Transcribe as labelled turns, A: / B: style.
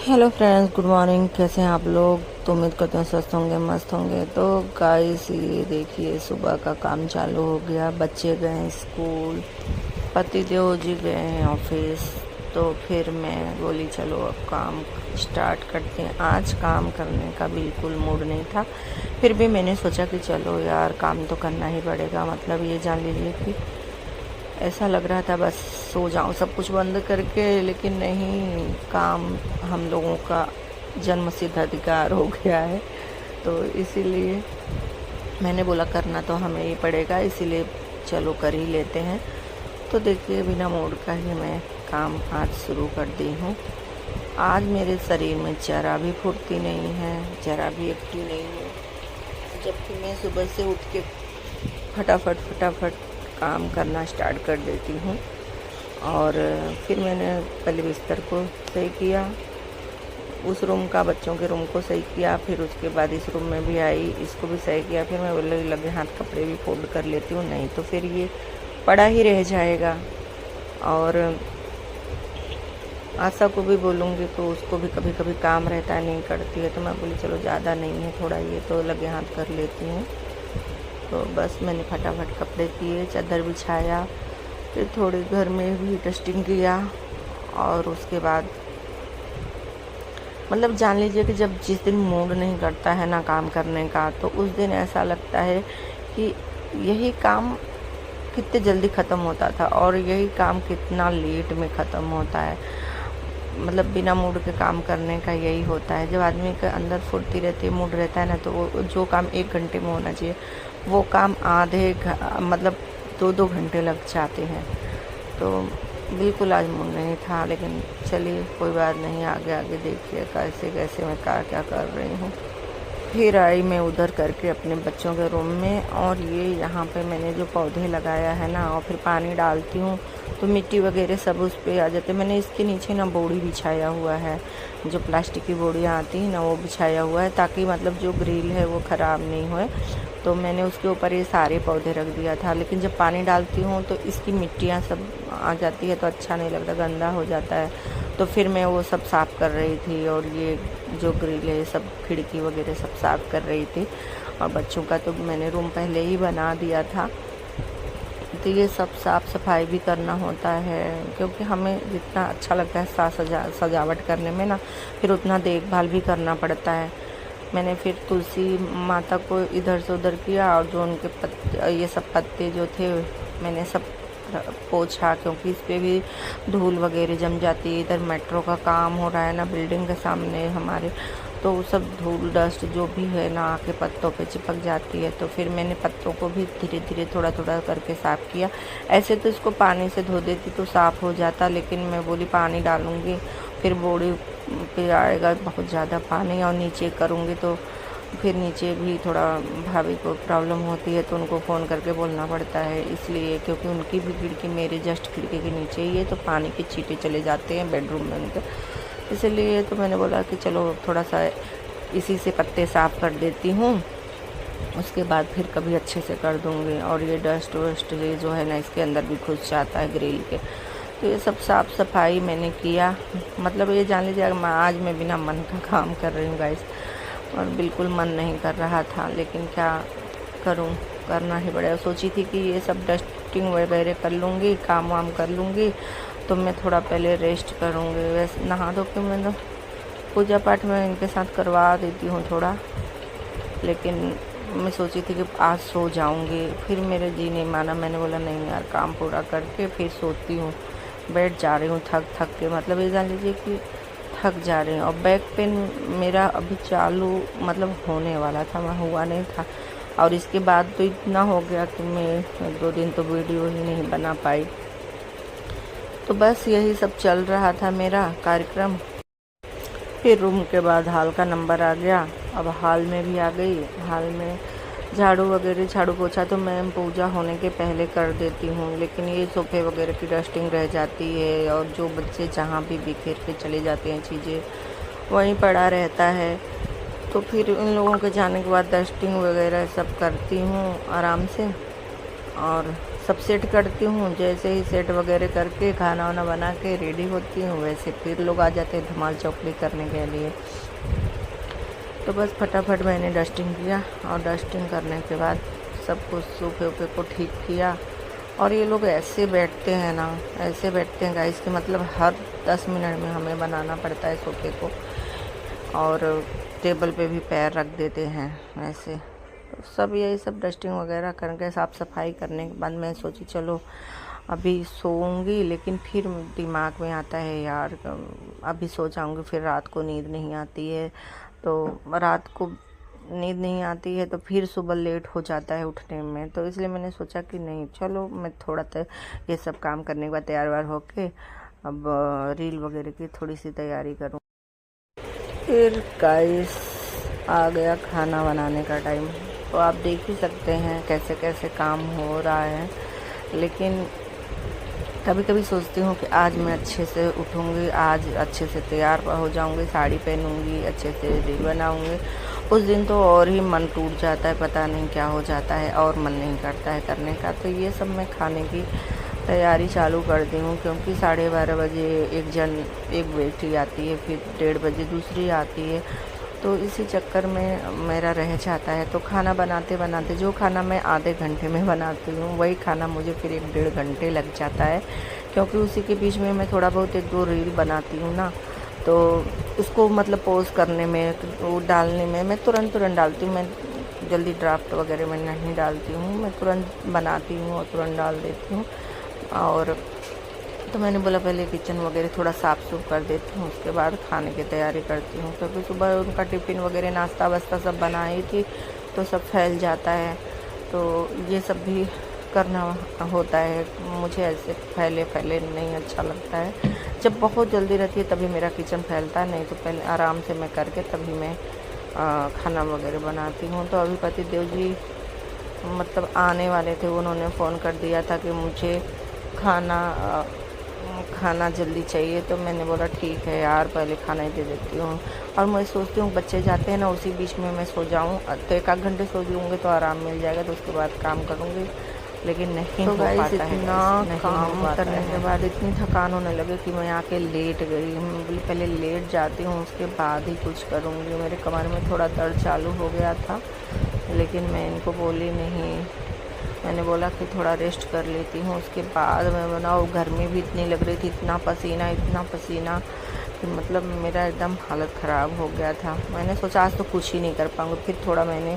A: Hello friends, good morning. कैसे हैं आप लोग? तो उम्मीद करते हैं स्वस्थ होंगे, मस्त होंगे। तो गाइस, ये देखिए सुबह का काम चालू हो गया। बच्चे गए हैं स्कूल, पतिदेव जी गए हैं ऑफिस। तो फिर मैं बोली चलो अब काम स्टार्ट करते हैं। आज काम करने का बिल्कुल मूड नहीं था, फिर भी मैंने सोचा कि चलो यार काम तो करना ही पड़ेगा। मतलब ये जान लीजिए कि ऐसा लग रहा था बस सो जाऊं सब कुछ बंद करके, लेकिन नहीं, काम हम लोगों का जन्म सिद्ध अधिकार हो गया है। तो इसीलिए मैंने बोला करना तो हमें ही पड़ेगा, इसीलिए चलो कर ही लेते हैं। तो देखिए बिना मूड का ही मैं काम आज शुरू कर दी हूँ। आज मेरे शरीर में जरा भी फुर्ती नहीं है, जरा भी एक्टिव नहीं है, जबकि मैं सुबह से उठ के फटाफट फटाफट काम करना स्टार्ट कर देती हूँ। और फिर मैंने पहले बिस्तर को सही किया, उस रूम का, बच्चों के रूम को सही किया, फिर उसके बाद इस रूम में भी आई, इसको भी सही किया। फिर मैं बोले लगे हाथ कपड़े भी फोल्ड कर लेती हूँ, नहीं तो फिर ये पड़ा ही रह जाएगा। और आशा को भी बोलूँगी तो उसको भी कभी कभी काम रहता है, नहीं करती है। तो मैं बोली चलो ज़्यादा नहीं है, थोड़ा ये तो लगे हाथ कर लेती हूँ। तो बस मैंने फटाफट कपड़े किए, चादर बिछाया, फिर थोड़ी घर में भी डस्टिंग किया। और उसके बाद मतलब जान लीजिए कि जब जिस दिन मूड नहीं करता है ना काम करने का, तो उस दिन ऐसा लगता है कि यही काम कितने जल्दी ख़त्म होता था और यही काम कितना लेट में ख़त्म होता है। मतलब बिना मूड के काम करने का यही होता है। जब आदमी के अंदर फुर्ती रहती है, मूड रहता है ना, तो वो जो काम 1 घंटे में होना चाहिए वो काम मतलब 2-2 घंटे लग जाते हैं। तो बिल्कुल आज मूड नहीं था, लेकिन चलिए कोई बात नहीं, आगे आगे देखिए कैसे कैसे मैं क्या कर रही हूँ। फिर आई मैं उधर करके अपने बच्चों के रूम में, और ये यहाँ पे मैंने जो पौधे लगाया है ना, और फिर पानी डालती हूँ तो मिट्टी वगैरह सब उस पर आ जाते। मैंने इसके नीचे ना बोरी बिछाया हुआ है, जो प्लास्टिक की बोरियाँ आती हैं ना, वो बिछाया हुआ है, ताकि मतलब जो ग्रिल है वो ख़राब नहीं होए। तो मैंने उसके ऊपर ये सारे पौधे रख दिया था, लेकिन जब पानी डालती हूँ तो इसकी मिट्टियाँ सब आ जाती है, तो अच्छा नहीं लगता, गंदा हो जाता है। तो फिर मैं वो सब साफ़ कर रही थी, और ये जो ग्रिल है सब खिड़की वगैरह सब साफ़ कर रही थी। और बच्चों का तो मैंने रूम पहले ही बना दिया था, तो ये सब साफ़ सफाई भी करना होता है, क्योंकि हमें जितना अच्छा लगता है सजावट करने में ना, फिर उतना देखभाल भी करना पड़ता है। मैंने फिर तुलसी माता को इधर से उधर किया, और जो उनके पत्ते, ये सब पत्ते जो थे मैंने सब पोछा, क्योंकि इस पर भी धूल वगैरह जम जाती है। इधर मेट्रो का काम हो रहा है ना बिल्डिंग के सामने हमारे, तो सब धूल डस्ट जो भी है ना आके पत्तों पे चिपक जाती है। तो फिर मैंने पत्तों को भी धीरे धीरे थोड़ा थोड़ा करके साफ़ किया। ऐसे तो इसको पानी से धो देती तो साफ़ हो जाता, लेकिन मैं बोली पानी डालूँगी फिर बोरी पे आएगा बहुत ज़्यादा पानी, और नीचे करूँगी तो फिर नीचे भी थोड़ा भाभी को प्रॉब्लम होती है, तो उनको फ़ोन करके बोलना पड़ता है, इसलिए क्योंकि उनकी भी खिड़की मेरे जस्ट खिड़की के नीचे ही है, तो पानी के छींटे चले जाते हैं बेडरूम में उनके। इसलिए तो मैंने बोला कि चलो थोड़ा सा इसी से पत्ते साफ़ कर देती हूँ, उसके बाद फिर कभी अच्छे से कर दूँगी। और ये डस्ट वस्ट ये जो है ना इसके अंदर भी घुस जाता है ग्रिल के। तो ये सब साफ़ सफाई मैंने किया। मतलब ये जान लीजिए आज मैं बिना मन का काम कर रही हूँ गाइस, और बिल्कुल मन नहीं कर रहा था, लेकिन क्या करूँ, करना ही पड़ेगा। सोची थी कि ये सब डस्टिंग वगैरह कर लूँगी, काम वाम कर लूँगी, तो मैं थोड़ा पहले रेस्ट करूँगी। वैसे नहा धो के मैं तो पूजा पाठ में इनके साथ करवा देती हूँ थोड़ा, लेकिन मैं सोची थी कि आज सो जाऊँगी, फिर मेरे जी नहीं माना। मैंने बोला नहीं यार, काम पूरा करके फिर सोती हूँ। बैठ जा रही हूँ थक थक के, मतलब ये जान लीजिए कि थक जा रही हूँ। और बैक पेन मेरा अभी चालू मतलब होने वाला था, मैं हुआ नहीं था, और इसके बाद तो इतना हो गया कि मैं 2 दिन तो वीडियो ही नहीं बना पाई। तो बस यही सब चल रहा था मेरा कार्यक्रम। फिर रूम के बाद हॉल का नंबर आ गया, अब हॉल में भी आ गई। हॉल में झाड़ू वगैरह, झाड़ू पोछा तो मैं पूजा होने के पहले कर देती हूँ, लेकिन ये सोफ़े वगैरह की डस्टिंग रह जाती है, और जो बच्चे जहाँ भी बिखेर के चले जाते हैं चीज़ें वहीं पड़ा रहता है। तो फिर उन लोगों के जाने के बाद डस्टिंग वगैरह सब करती हूँ आराम से, और सब सेट करती हूँ। जैसे ही सेट वगैरह करके खाना वाना बना के रेडी होती हूँ, वैसे फिर लोग आ जाते हैं धमाल चौकड़ी करने के लिए। तो बस फटाफट मैंने डस्टिंग किया और डस्टिंग करने के बाद सब कुछ सोफे वोफे को ठीक किया। और ये लोग ऐसे बैठते हैं ना, ऐसे बैठते हैं गाइस कि मतलब हर 10 मिनट में हमें बनाना पड़ता है सोफे को, और टेबल पे भी पैर रख देते हैं ऐसे। तो सब यही सब डस्टिंग वगैरह करके साफ़ सफाई करने के बाद मैं सोची चलो अभी सोऊंगी, लेकिन फिर दिमाग में आता है यार अभी सो जाऊंगी फिर रात को नींद नहीं आती है, तो रात को नींद नहीं आती है तो फिर सुबह लेट हो जाता है उठने में। तो इसलिए मैंने सोचा कि नहीं, चलो मैं थोड़ा ये सब काम करने के बाद तैयार वार होके अब रील वगैरह की थोड़ी सी तैयारी करूँ। फिर गाइस आ गया खाना बनाने का टाइम। तो आप देख ही सकते हैं कैसे कैसे काम हो रहा है। लेकिन कभी कभी सोचती हूँ कि आज मैं अच्छे से उठूँगी, आज अच्छे से तैयार हो जाऊँगी, साड़ी पहनूँगी, अच्छे से रील बनाऊँगी। उस दिन तो और ही मन टूट जाता है, पता नहीं क्या हो जाता है और मन नहीं करता है करने का। तो ये सब मैं खाने की तैयारी चालू कर दी हूँ, क्योंकि 12:30 बजे एक बेटी आती है, फिर 1:30 बजे दूसरी आती है। तो इसी चक्कर में मेरा रह जाता है। तो खाना बनाते बनाते जो खाना मैं आधे घंटे में बनाती हूँ वही खाना मुझे फिर 1-1.5 घंटे लग जाता है, क्योंकि उसी के बीच में मैं थोड़ा बहुत 1-2 रील बनाती हूँ ना, तो उसको मतलब पोस्ट करने में, वो डालने में मैं तुरंत डालती हूँ। मैं जल्दी ड्राफ्ट वगैरह में नहीं डालती हूँ, मैं तुरंत बनाती हूँ और तुरंत डाल देती हूँ। और तो मैंने बोला पहले किचन वगैरह थोड़ा साफ़ सुफ कर देती हूँ, उसके बाद खाने की तैयारी करती हूँ, क्योंकि सुबह उनका टिफ़िन वगैरह नाश्ता वास्ता सब बनाई थी तो सब फैल जाता है। तो ये सब भी करना होता है। मुझे ऐसे फैले नहीं अच्छा लगता है। जब बहुत जल्दी रहती है तभी मेरा किचन फैलता है, नहीं तो पहले आराम से मैं करके तभी मैं खाना वगैरह बनाती हूँ। तो अभी पति देव जी मतलब आने वाले थे, उन्होंने फ़ोन कर दिया था कि मुझे खाना जल्दी चाहिए। तो मैंने बोला ठीक है यार, पहले खाना ही दे देती हूँ। और मैं सोचती हूँ बच्चे जाते हैं ना, उसी बीच में मैं सो जाऊँ तो 1-1 घंटे सो लूँगी तो आराम मिल जाएगा, तो उसके बाद काम करूँगी। लेकिन नहीं हो पाता है, इतना काम करने के बाद इतनी थकान होने लगे कि मैं आके लेट गई। मैं बोली पहले लेट जाती हूँ, उसके बाद ही कुछ करूँगी। मेरे कमर में थोड़ा दर्द चालू हो गया था, लेकिन मैं इनको बोली नहीं। मैंने बोला कि थोड़ा रेस्ट कर लेती हूँ, उसके बाद मैं बनाऊँ। गर्मी भी इतनी लग रही थी, इतना पसीना कि मतलब मेरा एकदम हालत ख़राब हो गया था। मैंने सोचा आज तो कुछ ही नहीं कर पाऊँगी। फिर थोड़ा मैंने